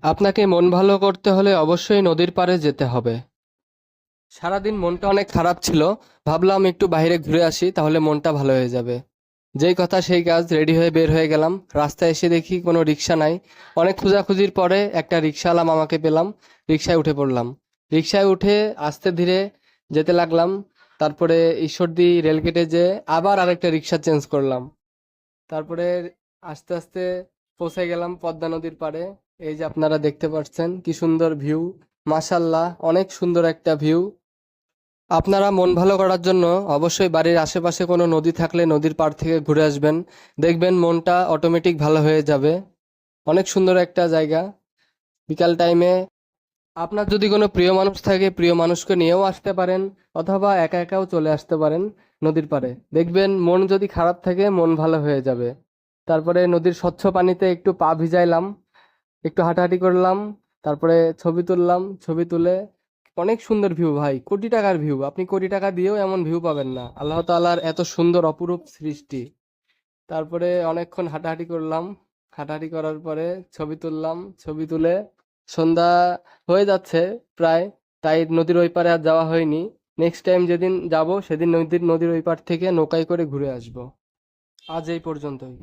আপনাকে মন ভালো করতে হলে অবশ্যই নদীর পাড়ে যেতে হবে। সারাদিন মনটা অনেক খারাপ ছিল, ভাবলাম একটু বাইরে ঘুরে আসি তাহলে মনটা ভালো হয়ে যাবে। যেই কথা সেই কাজ, রেডি হয়ে বের হয়ে গেলাম। রাস্তায় এসে দেখি কোনো রিক্সা নাই। অনেক খোঁজাখুঁজির পরে একটা রিক্সাওয়ালা মামাকে পেলাম। রিক্সায় উঠে পড়লাম। রিক্সায় উঠে আস্তে ধীরে যেতে লাগলাম। তারপরে ঈশ্বরদী রেলগেটে যেয়ে আবার আরেকটা রিক্সা চেঞ্জ করলাম। তারপরে আস্তে আস্তে পৌঁছে গেলাম পদ্মা নদীর পাড়ে। এই যে আপনারা দেখতে পাচ্ছেন কি সুন্দর ভিউ, মাশাল্লাহ অনেক সুন্দর একটা ভিউ। আপনারা মন ভালো করার জন্য অবশ্যই বাড়ির আশেপাশে কোনো নদী থাকলে নদীর পাড় থেকে ঘুরে আসবেন, দেখবেন মনটা অটোমেটিক ভালো হয়ে যাবে। অনেক সুন্দর একটা জায়গা। বিকাল টাইমে আপনার যদি কোনো প্রিয় মানুষ থাকে, প্রিয় মানুষকে নিয়েও আসতে পারেন, অথবা একা একাও চলে আসতে পারেন নদীর পাড়ে। দেখবেন মন যদি খারাপ থাকে মন ভালো হয়ে যাবে। তারপরে নদীর স্বচ্ছ পানিতে একটু পা ভিজাইলাম, একটু হাঁটাহাঁটি করলাম, তারপরে ছবি তুললাম। ছবি তুলে অনেক সুন্দর ভিউ ভাই, কোটি টাকার ভিউ। আপনি কোটি টাকা দিয়েও এমন ভিউ পাবেন না। আল্লাহ তাআলার এত সুন্দর অপরূপ সৃষ্টি। তারপরে অনেকক্ষণ হাঁটাহাঁটি করলাম। হাঁটাহাঁটি করার পরে ছবি তুললাম। ছবি তুলে সন্ধ্যা হয়ে যাচ্ছে প্রায়, তাই নদীর ওই পারে আর যাওয়া হয়নি। নেক্সট টাইম যেদিন যাব সেদিন নদীর ওই পার থেকে নৌকায় করে ঘুরে আসব। আজ এই পর্যন্তই।